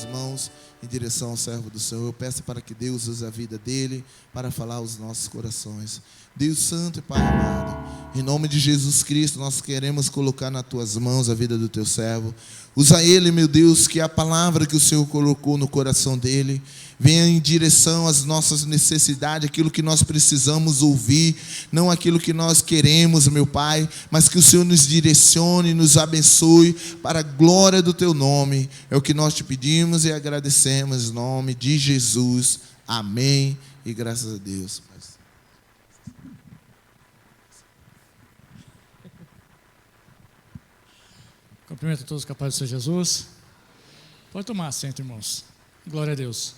tuas mãos em direção ao servo do Senhor. Eu peço para que Deus use a vida dele para falar aos nossos corações. Deus Santo e Pai amado, em nome de Jesus Cristo, nós queremos colocar nas tuas mãos a vida do teu servo. Usa ele, meu Deus, que a palavra que o Senhor colocou no coração dele venha em direção às nossas necessidades, aquilo que nós precisamos ouvir, não aquilo que nós queremos, meu Pai, mas que o Senhor nos direcione, nos abençoe para a glória do teu nome. É o que nós te pedimos e agradecemos em nome de Jesus. Amém e graças a Deus. Cumprimento a todos com a paz do Senhor Jesus. Pode tomar assento, irmãos. Glória a Deus.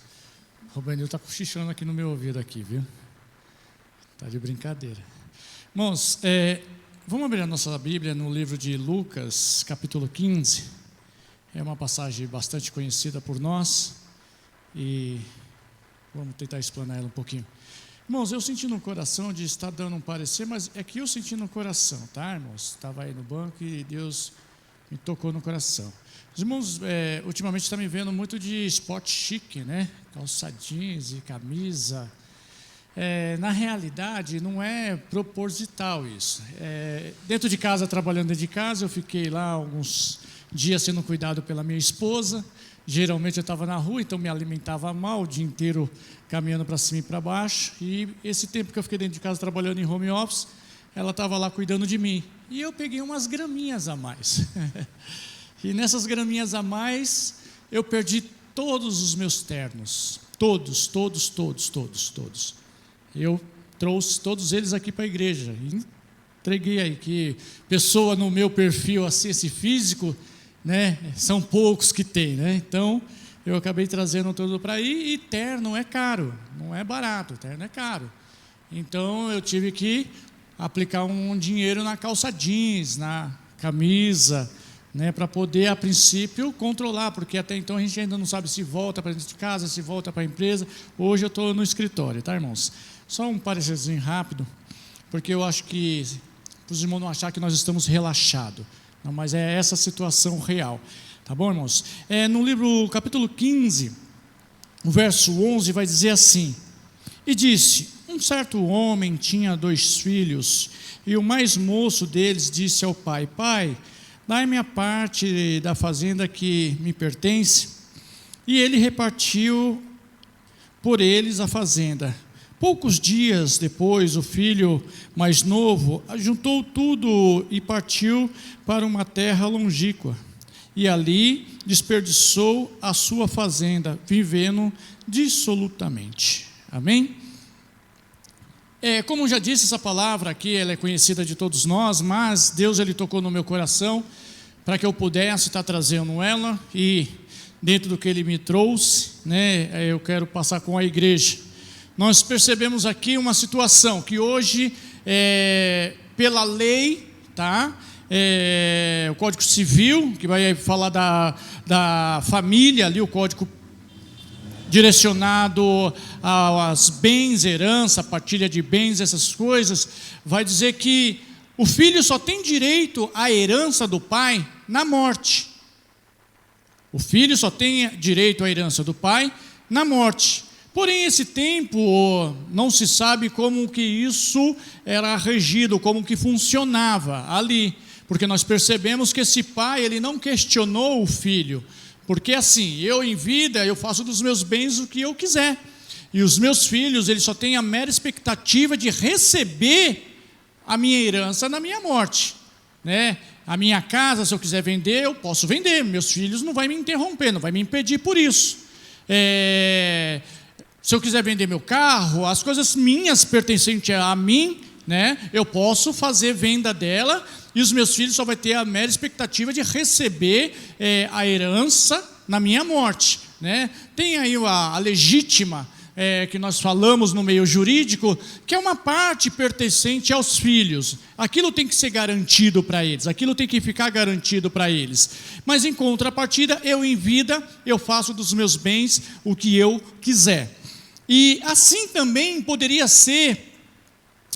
O Robenil está cochichando aqui no meu ouvido aqui, viu? Está de brincadeira. Irmãos, vamos abrir a nossa Bíblia no livro de Lucas, capítulo 15. É uma passagem bastante conhecida por nós e vamos tentar explanar ela um pouquinho. Irmãos, eu senti no coração de estar dando um parecer, mas é que eu senti no coração, tá, irmãos? Estava aí no banco e Deus me tocou no coração. Os irmãos, ultimamente estão me vendo muito de esporte chique, né? Calça jeans e camisa. Na realidade, não é proposital isso. Dentro de casa, trabalhando dentro de casa, eu fiquei lá alguns dias sendo cuidado pela minha esposa. Geralmente eu estava na rua, então me alimentava mal, o dia inteiro caminhando para cima e para baixo. E esse tempo que eu fiquei dentro de casa trabalhando em home office, ela estava lá cuidando de mim. E eu peguei umas graminhas a mais. E nessas graminhas a mais, eu perdi todos os meus ternos. Todos. Eu trouxe todos eles aqui para a igreja. E entreguei aí, que pessoa no meu perfil, assim, esse físico, né, são poucos que tem, né? Então, eu acabei trazendo tudo para aí. E terno é caro, não é barato, terno é caro. Então, eu tive que aplicar um dinheiro na calça jeans, na camisa, né, para poder, a princípio, controlar, porque até então a gente ainda não sabe se volta para dentro de casa, se volta para a empresa. Hoje eu estou no escritório, tá, irmãos? Só um parecerzinho rápido, porque eu acho que, para os irmãos não acharem que nós estamos relaxados, não, mas é essa situação real, tá bom, irmãos? No livro, capítulo 15, o verso 11, vai dizer assim: e disse: um certo homem tinha 2 filhos, e o mais moço deles disse ao pai: pai, dai-me a parte da fazenda que me pertence. E ele repartiu por eles a fazenda. Poucos dias depois, o filho mais novo ajuntou tudo e partiu para uma terra longínqua. E ali desperdiçou a sua fazenda, vivendo dissolutamente. Amém? Como já disse, essa palavra aqui, ela é conhecida de todos nós, mas Deus, ele tocou no meu coração para que eu pudesse estar trazendo ela, e dentro do que ele me trouxe, né, eu quero passar com a igreja. Nós percebemos aqui uma situação que hoje, pela lei, tá? O Código Civil, que vai falar da família ali, o Código direcionado aos bens, herança, partilha de bens, essas coisas, vai dizer que o filho só tem direito à herança do pai na morte. O filho só tem direito à herança do pai na morte. Porém, esse tempo não se sabe como que isso era regido, como que funcionava ali, porque nós percebemos que esse pai, ele não questionou o filho. Porque assim, eu em vida, eu faço dos meus bens o que eu quiser. E os meus filhos, eles só têm a mera expectativa de receber a minha herança na minha morte, né? A minha casa, se eu quiser vender, eu posso vender. Meus filhos não vão me interromper, não vão me impedir por isso. Se eu quiser vender meu carro, as coisas minhas pertencentes a mim, né? Eu posso fazer venda dela, e os meus filhos só vão ter a mera expectativa de receber a herança na minha morte, né? Tem aí a legítima, que nós falamos no meio jurídico, que é uma parte pertencente aos filhos. Aquilo tem que ser garantido para eles, aquilo tem que ficar garantido para eles. Mas em contrapartida, eu em vida, eu faço dos meus bens o que eu quiser. E assim também poderia ser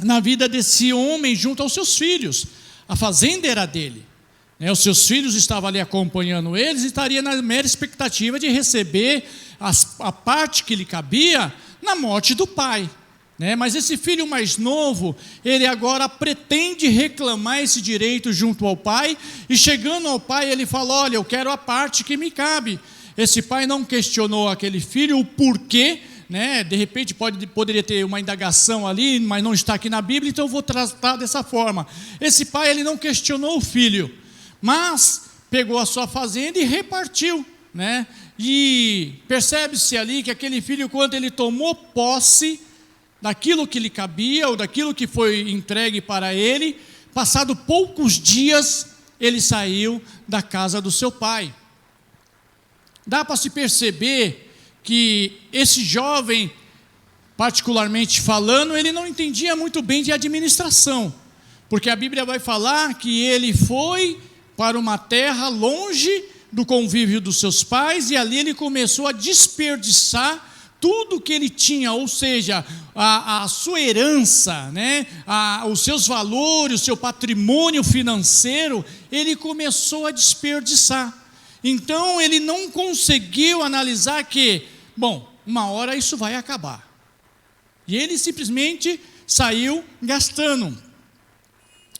na vida desse homem junto aos seus filhos. A fazenda era dele, Os seus filhos estavam ali acompanhando eles e estaria na mera expectativa de receber a parte que lhe cabia na morte do pai. Mas esse filho mais novo, ele agora pretende reclamar esse direito junto ao pai, e chegando ao pai ele fala: olha, eu quero a parte que me cabe. Esse pai não questionou aquele filho o porquê, de repente poderia ter uma indagação ali, mas não está aqui na Bíblia, então eu vou tratar dessa forma. Esse pai, ele não questionou o filho, mas pegou a sua fazenda e repartiu, E percebe-se ali que aquele filho, quando ele tomou posse daquilo que lhe cabia, ou daquilo que foi entregue para ele, passado poucos dias, ele saiu da casa do seu pai. Dá para se perceber que esse jovem, particularmente falando, ele não entendia muito bem de administração, porque a Bíblia vai falar que ele foi para uma terra longe do convívio dos seus pais, e ali ele começou a desperdiçar tudo que ele tinha, ou seja, a sua herança, os seus valores, o seu patrimônio financeiro, ele começou a desperdiçar. Então ele não conseguiu analisar que, uma hora isso vai acabar. E ele simplesmente saiu gastando.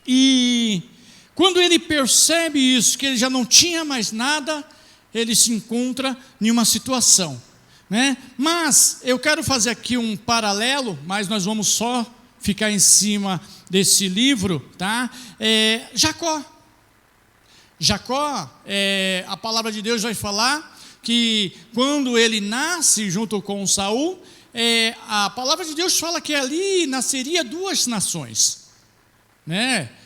E quando ele percebe isso, que ele já não tinha mais nada, ele se encontra em uma situação. Mas eu quero fazer aqui um paralelo, mas nós vamos só ficar em cima desse livro, tá? Jacó, a palavra de Deus vai falar que quando ele nasce junto com Saul, a palavra de Deus fala que ali nasceria 2 nações,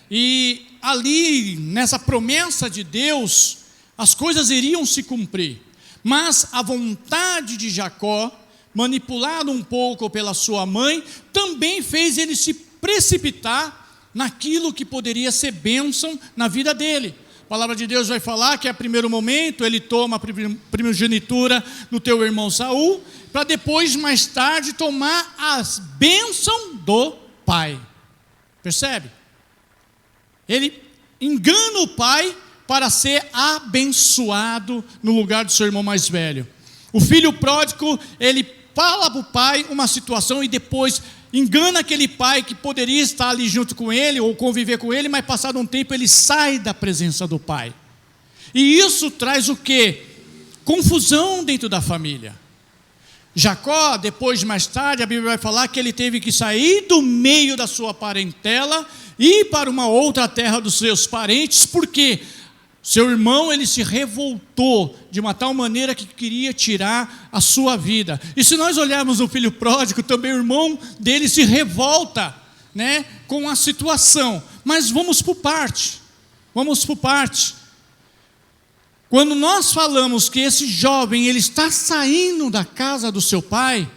E ali, nessa promessa de Deus, as coisas iriam se cumprir. Mas a vontade de Jacó, manipulado um pouco pela sua mãe, também fez ele se precipitar naquilo que poderia ser bênção na vida dele. A palavra de Deus vai falar que a primeiro momento ele toma a primogenitura do teu irmão Saul, para depois, mais tarde, tomar as bênçãos do pai. Percebe? Ele engana o pai para ser abençoado no lugar do seu irmão mais velho. O filho pródigo, ele fala para o pai uma situação e depois engana aquele pai que poderia estar ali junto com ele ou conviver com ele, mas passado um tempo ele sai da presença do pai. E isso traz o quê? Confusão dentro da família. Jacó, depois, mais tarde, a Bíblia vai falar que ele teve que sair do meio da sua parentela e ir para uma outra terra dos seus parentes, porque seu irmão, ele se revoltou de uma tal maneira que queria tirar a sua vida. E se nós olharmos o filho pródigo, também o irmão dele se revolta, com a situação. Mas vamos por parte. Quando nós falamos que esse jovem, ele está saindo da casa do seu pai,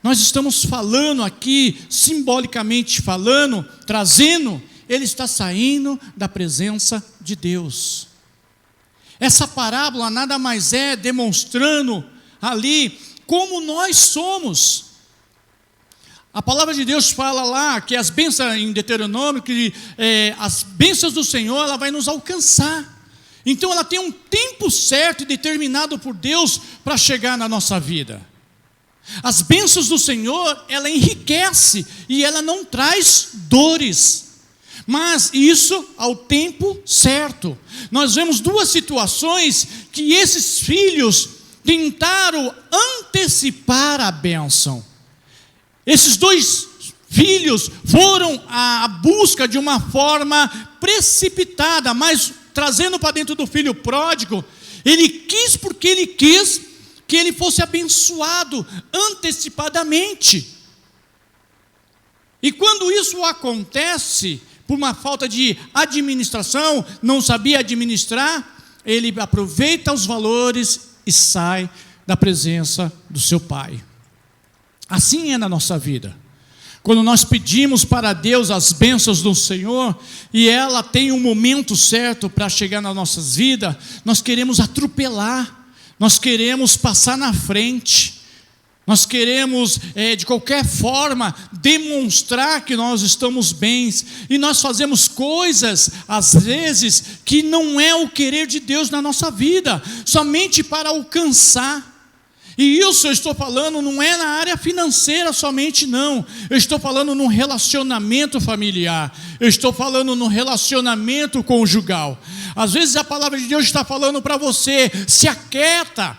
nós estamos falando aqui, simbolicamente falando, trazendo, ele está saindo da presença de Deus. Essa parábola nada mais é demonstrando ali como nós somos. A palavra de Deus fala lá que as bênçãos em Deuteronômio, que as bênçãos do Senhor, ela vai nos alcançar. Então ela tem um tempo certo e determinado por Deus para chegar na nossa vida. As bênçãos do Senhor, ela enriquece e ela não traz dores. Mas isso ao tempo certo. Nós vemos 2 situações que esses filhos tentaram antecipar a bênção. Esses 2 filhos foram à busca de uma forma precipitada, mas trazendo para dentro do filho pródigo, ele quis porque ele quis que ele fosse abençoado antecipadamente. E quando isso acontece, por uma falta de administração, não sabia administrar, ele aproveita os valores e sai da presença do seu pai. Assim é na nossa vida. Quando nós pedimos para Deus as bênçãos do Senhor, e ela tem um momento certo para chegar nas nossas vidas, nós queremos atropelar, nós queremos passar na frente. Nós queremos, de qualquer forma, demonstrar que nós estamos bens. E nós fazemos coisas, às vezes, que não é o querer de Deus na nossa vida, somente para alcançar. E isso eu estou falando não é na área financeira somente, não. Eu estou falando no relacionamento familiar. Eu estou falando no relacionamento conjugal. Às vezes a palavra de Deus está falando para você: se aquieta,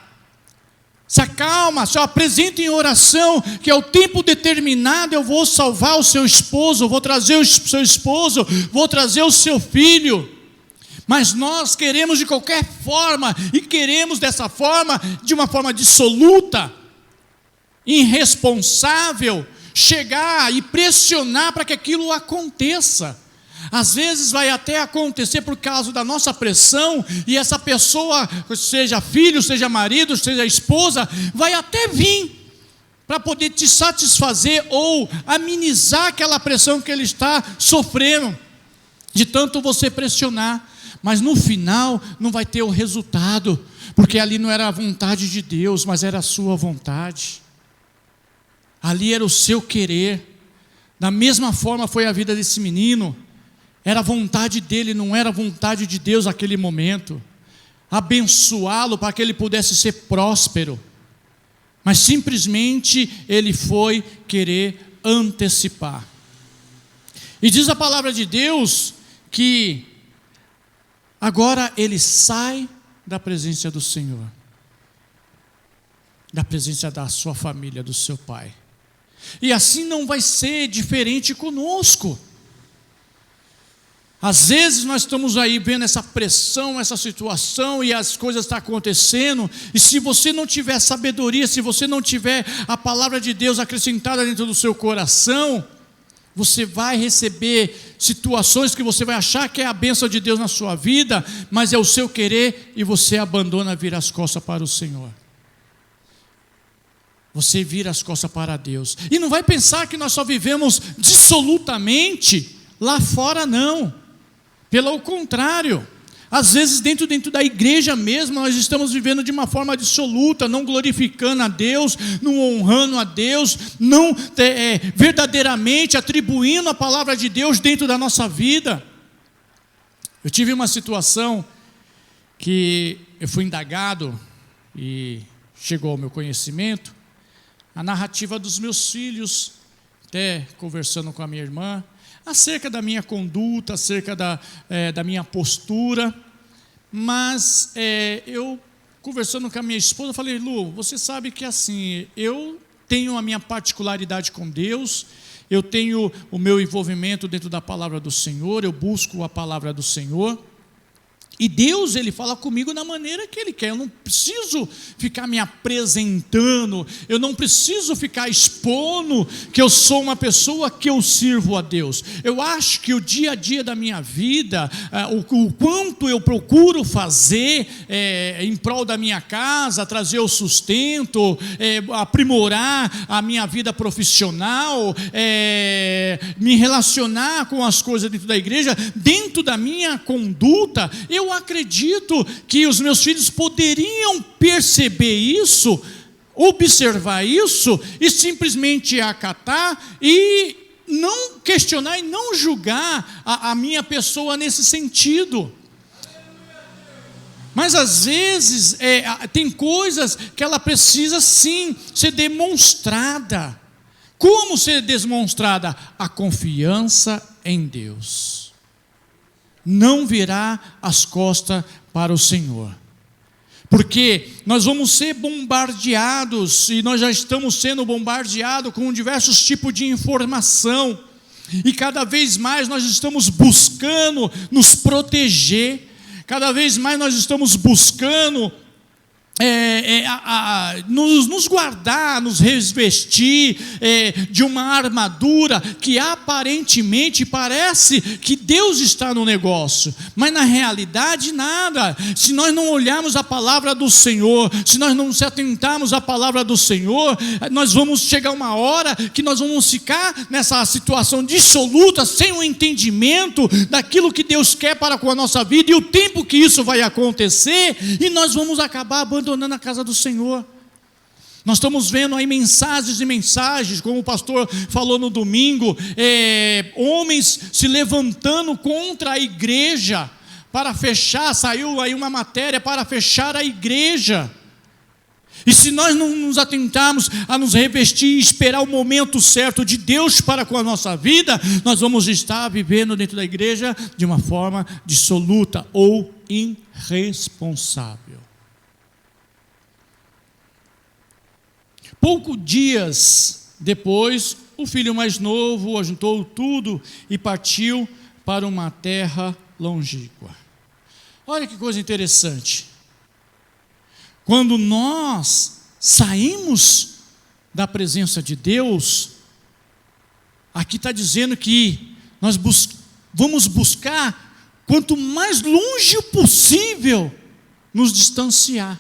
se acalma, se apresenta em oração, que é o tempo determinado eu vou salvar o seu esposo, vou trazer o seu esposo, vou trazer o seu filho. Mas nós queremos de qualquer forma, e queremos dessa forma, de uma forma dissoluta, irresponsável, chegar e pressionar para que aquilo aconteça. Às vezes vai até acontecer por causa da nossa pressão, e essa pessoa, seja filho, seja marido, seja esposa, vai até vir para poder te satisfazer ou amenizar aquela pressão que ele está sofrendo, de tanto você pressionar. Mas no final não vai ter o resultado, porque ali não era a vontade de Deus, mas era a sua vontade. Ali era o seu querer. Da mesma forma foi a vida desse menino. Era a vontade dele, não era a vontade de Deus naquele momento. Abençoá-lo para que ele pudesse ser próspero. Mas simplesmente ele foi querer antecipar. E diz a palavra de Deus que agora ele sai da presença do Senhor, da presença da sua família, do seu pai. E assim não vai ser diferente conosco. Às vezes nós estamos aí vendo essa pressão, essa situação, e as coisas estão acontecendo, e se você não tiver sabedoria, se você não tiver a palavra de Deus acrescentada dentro do seu coração, você vai receber situações que você vai achar que é a bênção de Deus na sua vida, mas é o seu querer, e você abandona, vira as costas para o Senhor. Você vira as costas para Deus. E não vai pensar que nós só vivemos dissolutamente lá fora, não. Pelo contrário, às vezes dentro da igreja mesmo, nós estamos vivendo de uma forma dissoluta, não glorificando a Deus, não honrando a Deus, não verdadeiramente atribuindo a palavra de Deus dentro da nossa vida. Eu tive uma situação que eu fui indagado e chegou ao meu conhecimento, a narrativa dos meus filhos, até conversando com a minha irmã, acerca da minha conduta, acerca da minha postura. Mas eu, conversando com a minha esposa, falei: Lu, você sabe que assim, eu tenho a minha particularidade com Deus, eu tenho o meu envolvimento dentro da palavra do Senhor, eu busco a palavra do Senhor, e Deus, Ele fala comigo da maneira que Ele quer. Eu não preciso ficar me apresentando, eu não preciso ficar expondo que eu sou uma pessoa que eu sirvo a Deus. Eu acho que o dia a dia da minha vida, o quanto eu procuro fazer em prol da minha casa, trazer o sustento, aprimorar a minha vida profissional, me relacionar com as coisas dentro da igreja, dentro da minha conduta, eu acredito que os meus filhos poderiam perceber isso, observar isso e simplesmente acatar e não questionar e não julgar a minha pessoa nesse sentido. Mas às vezes tem coisas que ela precisa sim ser demonstrada. Como ser demonstrada? A confiança em Deus. Não virar as costas para o Senhor, porque nós vamos ser bombardeados, e nós já estamos sendo bombardeados com diversos tipos de informação, e cada vez mais nós estamos buscando nos proteger, cada vez mais nós estamos buscando nos guardar, nos revestir de uma armadura que aparentemente parece que Deus está no negócio, mas na realidade nada. Se nós não olharmos a palavra do Senhor, se nós não se atentarmos à palavra do Senhor, nós vamos chegar uma hora que nós vamos ficar nessa situação dissoluta, sem o entendimento daquilo que Deus quer para com a nossa vida e o tempo que isso vai acontecer, e nós vamos acabar abandonando a casa do Senhor. Nós estamos vendo aí mensagens e mensagens, como o pastor falou no domingo, homens se levantando contra a igreja, para fechar, saiu aí uma matéria para fechar a igreja. E se nós não nos atentarmos a nos revestir e esperar o momento certo de Deus para com a nossa vida, nós vamos estar vivendo dentro da igreja de uma forma dissoluta ou irresponsável. Poucos dias depois, o filho mais novo ajuntou tudo e partiu para uma terra longínqua. Olha que coisa interessante. Quando nós saímos da presença de Deus, aqui está dizendo que nós vamos buscar, quanto mais longe possível, nos distanciar.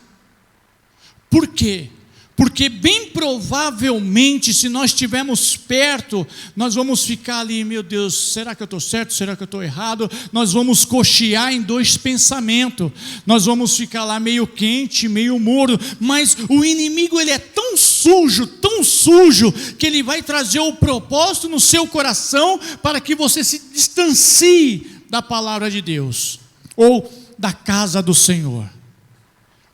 Por quê? Porque bem provavelmente, se nós estivermos perto, nós vamos ficar ali, meu Deus, será que eu estou certo, será que eu estou errado? Nós vamos cochear em dois pensamentos, nós vamos ficar lá meio quente, meio morno, mas o inimigo ele é tão sujo, que ele vai trazer o propósito no seu coração, para que você se distancie da palavra de Deus, ou da casa do Senhor.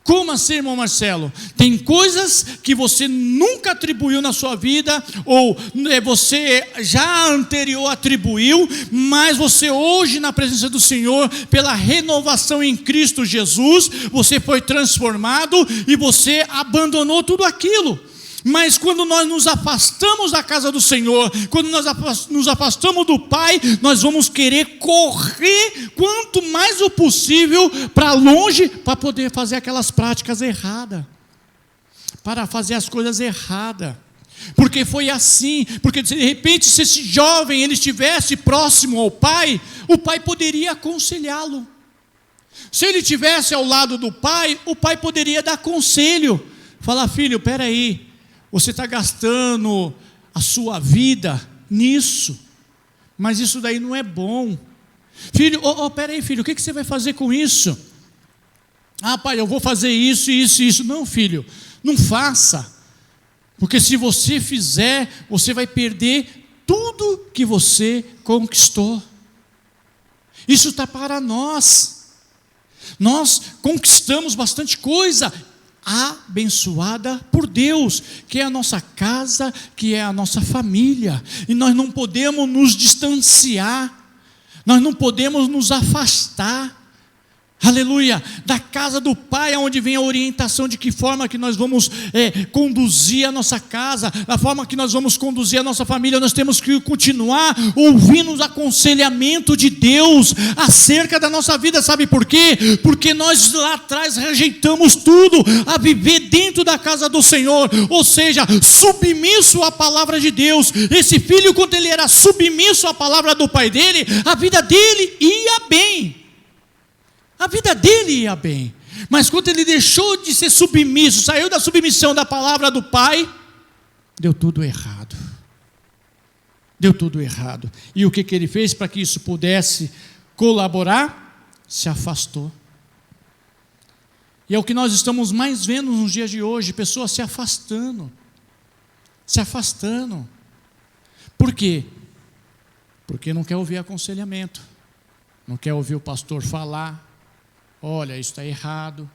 Como assim, irmão Marcelo? Tem coisas que você nunca atribuiu na sua vida, ou você já anterior atribuiu, mas você hoje na presença do Senhor, pela renovação em Cristo Jesus, você foi transformado e você abandonou tudo aquilo. Mas quando nós nos afastamos da casa do Senhor, quando nós nos afastamos do Pai, nós vamos querer correr quanto mais o possível para longe, para poder fazer aquelas práticas erradas, para fazer as coisas erradas. Porque foi assim, porque de repente se esse jovem ele estivesse próximo ao pai, o pai poderia aconselhá-lo. Se ele estivesse ao lado do pai, o pai poderia dar conselho, falar: filho, espera aí, você está gastando a sua vida nisso, mas isso daí não é bom. Filho, peraí filho, o que você vai fazer com isso? Ah, pai, eu vou fazer isso, isso e isso. Não, filho, não faça, porque se você fizer, você vai perder tudo que você conquistou. Isso está para nós. Nós conquistamos bastante coisa abençoada por Deus, que é a nossa casa, que é a nossa família, e nós não podemos nos distanciar, nós não podemos nos afastar, aleluia, da casa do Pai, onde vem a orientação de que forma que nós vamos conduzir a nossa casa, da forma que nós vamos conduzir a nossa família. Nós temos que continuar ouvindo os aconselhamentos de Deus acerca da nossa vida. Sabe por quê? Porque nós lá atrás rejeitamos tudo a viver dentro da casa do Senhor, ou seja, submisso à palavra de Deus. Esse filho, quando ele era submisso à palavra do pai dele, a vida dele ia bem. A vida dele ia bem, mas quando ele deixou de ser submisso, saiu da submissão da palavra do pai, deu tudo errado. Deu tudo errado. E o que ele fez para que isso pudesse colaborar? Se afastou. E é o que nós estamos mais vendo nos dias de hoje, pessoas se afastando. Se afastando. Por quê? Porque não quer ouvir aconselhamento, não quer ouvir o pastor falar. Olha, isso está errado.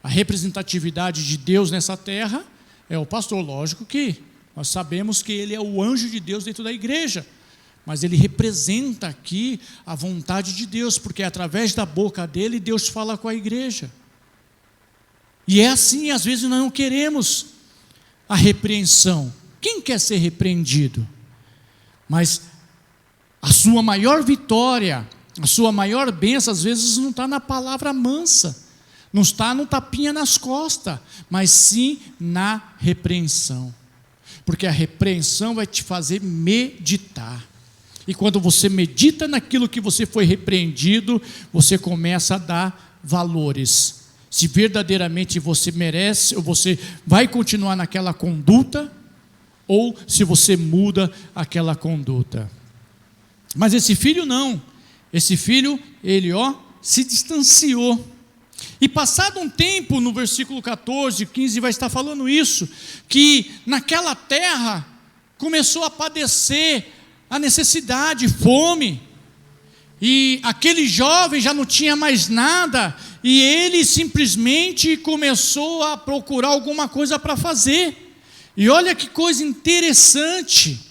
A representatividade de Deus nessa terra é o pastor. Lógico que nós sabemos que ele é o anjo de Deus dentro da igreja, mas ele representa aqui a vontade de Deus, porque é através da boca dele Deus fala com a igreja. E é assim, às vezes nós não queremos a repreensão. Quem quer ser repreendido? Mas a sua maior vitória, a sua maior bênção, às vezes não está na palavra mansa, não está no tapinha nas costas, mas sim na repreensão. Porque a repreensão vai te fazer meditar. E quando você medita naquilo que você foi repreendido, você começa a dar valores. Se verdadeiramente você merece, ou você vai continuar naquela conduta, ou se você muda aquela conduta. Mas esse filho não. Esse filho, ele se distanciou. E passado um tempo, no versículo 14, 15, vai estar falando isso, que naquela terra começou a padecer a necessidade, fome, e aquele jovem já não tinha mais nada, e ele simplesmente começou a procurar alguma coisa para fazer. E olha que coisa interessante,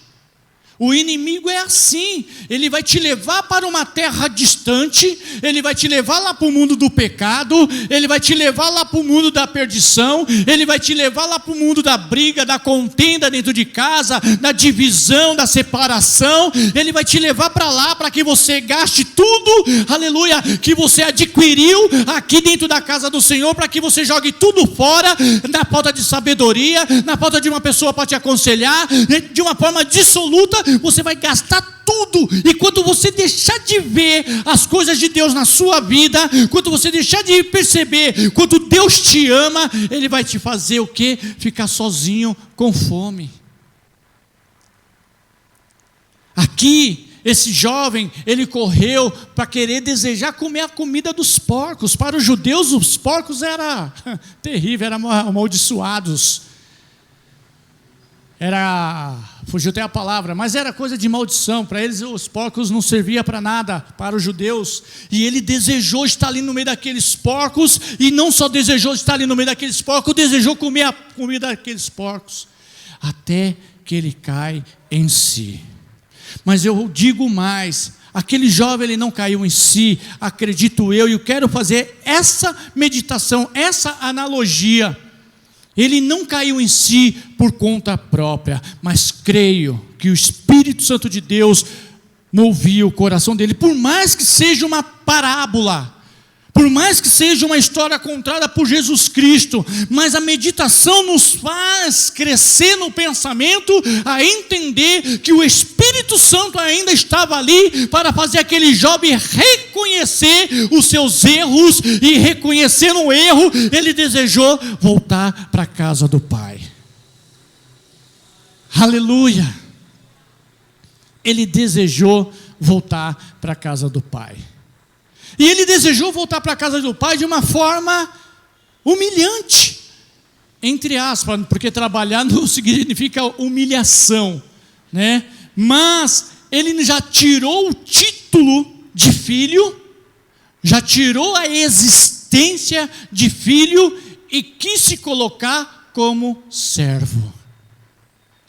o inimigo é assim, ele vai te levar para uma terra distante, ele vai te levar lá para o mundo do pecado, ele vai te levar lá para o mundo da perdição, ele vai te levar lá para o mundo da briga, da contenda dentro de casa, da divisão, da separação, ele vai te levar para lá, para que você gaste tudo, aleluia, que você adquiriu aqui dentro da casa do Senhor, para que você jogue tudo fora, na falta de sabedoria, na falta de uma pessoa para te aconselhar, de uma forma dissoluta. Você vai gastar tudo, e quando você deixar de ver as coisas de Deus na sua vida, quando você deixar de perceber quanto Deus te ama, Ele vai te fazer o quê? Ficar sozinho com fome. Aqui, esse jovem, ele correu para querer desejar comer a comida dos porcos. Para os judeus, os porcos eram terríveis, eram amaldiçoados. Fugiu até a palavra, mas era coisa de maldição. Para eles os porcos não serviam para nada, para os judeus. E ele desejou estar ali no meio daqueles porcos, e não só desejou estar ali no meio daqueles porcos, desejou comer a comida daqueles porcos, até que ele cai em si. Mas eu digo mais, aquele jovem ele não caiu em si, acredito eu, e eu quero fazer essa meditação, essa analogia. Ele não caiu em si por conta própria, mas creio que o Espírito Santo de Deus movia o coração dele, por mais que seja uma parábola, por mais que seja uma história contada por Jesus Cristo, mas a meditação nos faz crescer no pensamento, a entender que o Espírito Santo ainda estava ali para fazer aquele jovem reconhecer os seus erros, e reconhecendo o erro, ele desejou voltar para a casa do Pai. Aleluia! Ele desejou voltar para a casa do Pai. E ele desejou voltar para a casa do Pai de uma forma humilhante, entre aspas, porque trabalhar não significa humilhação, né? Mas ele já tirou o título de filho, já tirou a existência de filho e quis se colocar como servo.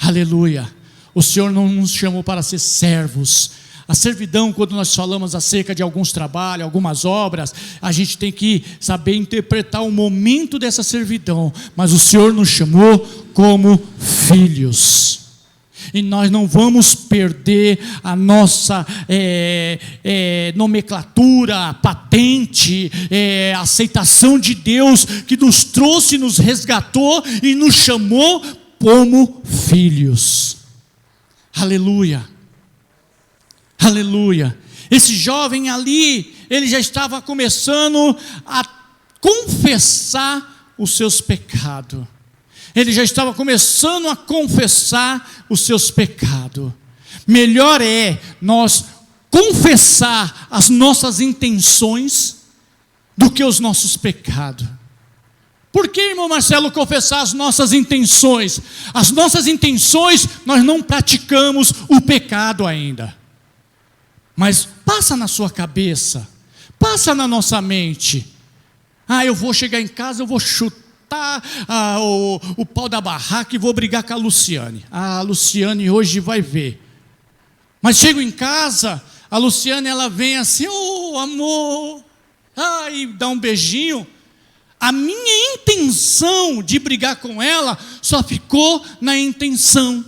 Aleluia! O Senhor não nos chamou para ser servos. A servidão, quando nós falamos acerca de alguns trabalhos, algumas obras, a gente tem que saber interpretar o momento dessa servidão, mas o Senhor nos chamou como filhos, e nós não vamos perder a nossa nomenclatura, patente, aceitação de Deus, que nos trouxe, nos resgatou e nos chamou como filhos. Aleluia! Aleluia! Esse jovem ali, ele já estava começando a confessar os seus pecados. Ele já estava começando a confessar os seus pecados. Melhor é nós confessar as nossas intenções do que os nossos pecados. Por que, irmão Marcelo, confessar as nossas intenções? As nossas intenções, nós não praticamos o pecado ainda. Mas passa na sua cabeça, passa na nossa mente. Eu vou chegar em casa, eu vou chutar o pau da barraca e vou brigar com a Luciane. A Luciane hoje vai ver. Mas chego em casa, a Luciane ela vem assim, amor, e dá um beijinho. A minha intenção de brigar com ela só ficou na intenção.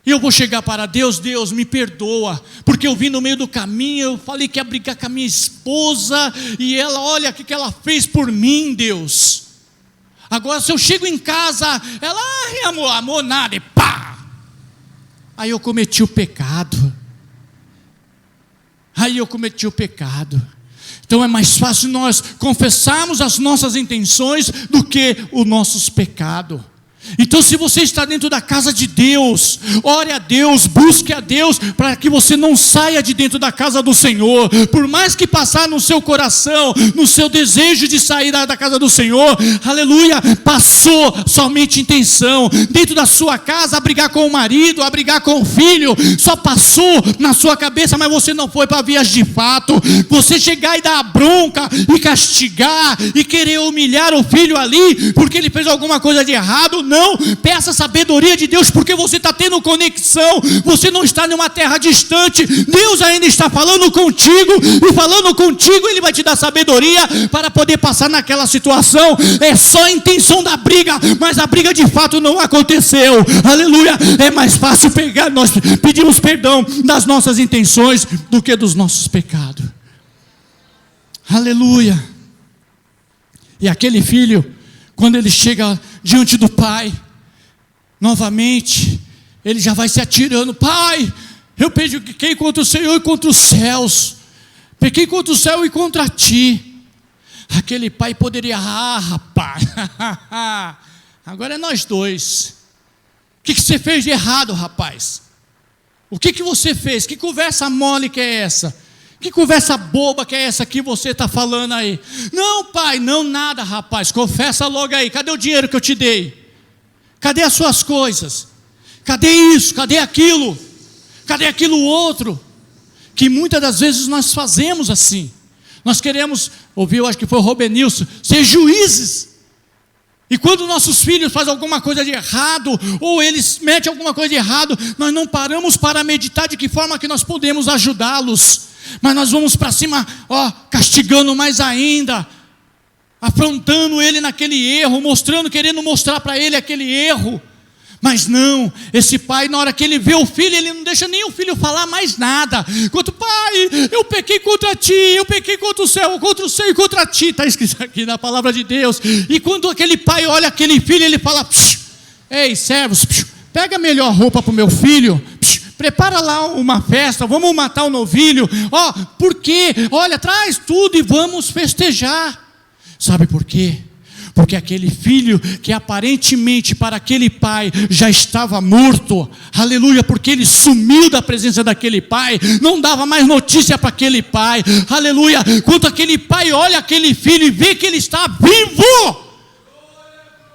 E eu vou chegar para Deus, Deus me perdoa, porque eu vim no meio do caminho, eu falei que ia brigar com a minha esposa, e ela, olha o que ela fez por mim, Deus. Agora se eu chego em casa, ela, amor, nada, e pá! Aí eu cometi o pecado. Então é mais fácil nós confessarmos as nossas intenções do que os nossos pecados. Então, se você está dentro da casa de Deus, ore a Deus, busque a Deus, para que você não saia de dentro da casa do Senhor. Por mais que passar no seu coração, no seu desejo de sair da casa do Senhor, aleluia, passou somente intenção. Dentro da sua casa, a brigar com o marido, a brigar com o filho, só passou na sua cabeça, mas você não foi para vias de fato. Você chegar e dar a bronca, e castigar, e querer humilhar o filho ali, porque ele fez alguma coisa de errado. Não, peça sabedoria de Deus, porque você está tendo conexão, você não está em uma terra distante, Deus ainda está falando contigo, e falando contigo, Ele vai te dar sabedoria, para poder passar naquela situação. É só a intenção da briga, mas a briga de fato não aconteceu, aleluia. É mais fácil pegar, nós pedimos perdão das nossas intenções, do que dos nossos pecados, aleluia. E aquele filho, quando ele chega diante do pai, novamente, ele já vai se atirando: pai, eu pequei contra o Senhor e contra os céus, pequei contra o céu e contra ti. Aquele pai poderia: rapaz, agora é nós dois. O que você fez de errado, rapaz? O que você fez? Que conversa mole que é essa? Que conversa boba que é essa que você está falando aí? Não, pai, não nada, rapaz, confessa logo aí. Cadê o dinheiro que eu te dei? Cadê as suas coisas? Cadê isso? Cadê aquilo? Cadê aquilo outro? Que muitas das vezes nós fazemos assim. Nós queremos, ouviu, acho que foi o Robenilson, ser juízes. E quando nossos filhos fazem alguma coisa de errado, ou eles metem alguma coisa de errado, nós não paramos para meditar de que forma que nós podemos ajudá-los. Mas nós vamos para cima, castigando mais ainda, afrontando ele naquele erro, querendo mostrar para ele aquele erro. Mas não, esse pai, na hora que ele vê o filho, ele não deixa nem o filho falar mais nada. Quanto: pai, eu pequei contra ti, eu pequei contra o céu e contra ti. Está escrito aqui na palavra de Deus. E quando aquele pai olha aquele filho, ele fala: ei, servos, pega a melhor roupa para o meu filho, prepara lá uma festa, vamos matar o novilho. Por quê? Olha, traz tudo e vamos festejar. Sabe por quê? Porque aquele filho que aparentemente para aquele pai já estava morto, aleluia, porque ele sumiu da presença daquele pai, não dava mais notícia para aquele pai, aleluia. Quando aquele pai olha aquele filho e vê que ele está vivo,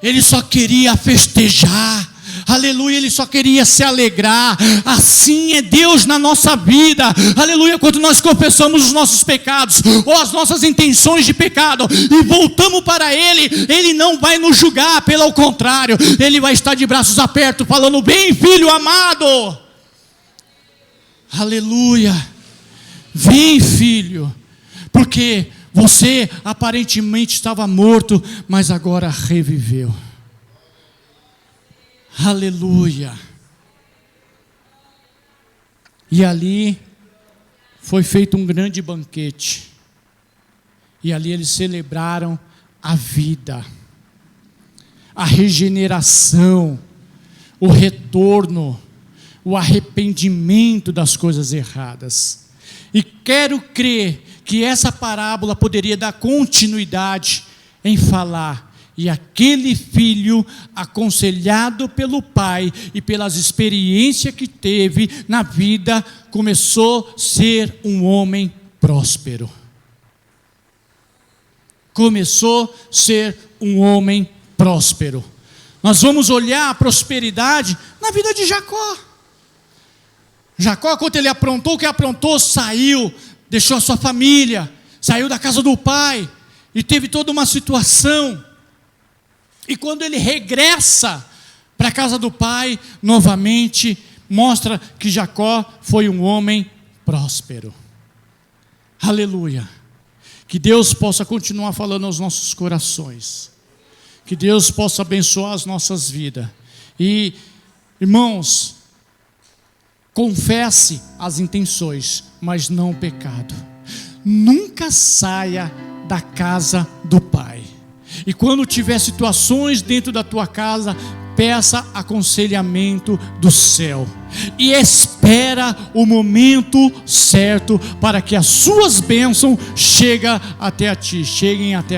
ele só queria festejar, aleluia, ele só queria se alegrar. Assim é Deus na nossa vida, aleluia. Quando nós confessamos os nossos pecados, ou as nossas intenções de pecado, e voltamos para Ele, Ele não vai nos julgar, pelo contrário, Ele vai estar de braços abertos, falando: bem, filho amado, aleluia, vem, filho, porque você aparentemente estava morto, mas agora reviveu. Aleluia. E ali foi feito um grande banquete. E ali eles celebraram a vida, a regeneração, o retorno, o arrependimento das coisas erradas. E quero crer que essa parábola poderia dar continuidade em falar: e aquele filho, aconselhado pelo pai e pelas experiências que teve na vida, começou a ser um homem próspero. Começou a ser um homem próspero. Nós vamos olhar a prosperidade na vida de Jacó. Jacó, quando ele aprontou o que aprontou, saiu, deixou a sua família, saiu da casa do pai, e teve toda uma situação. E quando ele regressa para a casa do pai, novamente, mostra que Jacó foi um homem próspero. Aleluia. Que Deus possa continuar falando aos nossos corações. Que Deus possa abençoar as nossas vidas. E, irmãos, confesse as intenções, mas não o pecado. Nunca saia da casa do pai. E quando tiver situações dentro da tua casa, peça aconselhamento do céu. E espera o momento certo para que as suas bênçãos cheguem até a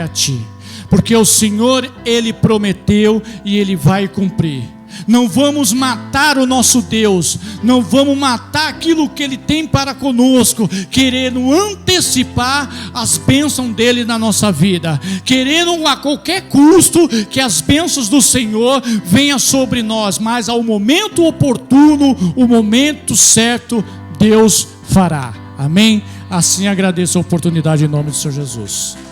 ti. porque o Senhor, Ele prometeu e Ele vai cumprir. Não vamos matar o nosso Deus, não vamos matar aquilo que Ele tem para conosco, querendo antecipar as bênçãos dEle na nossa vida, querendo a qualquer custo que as bênçãos do Senhor venham sobre nós, mas ao momento oportuno, o momento certo, Deus fará. Amém? Assim agradeço a oportunidade em nome do Senhor Jesus.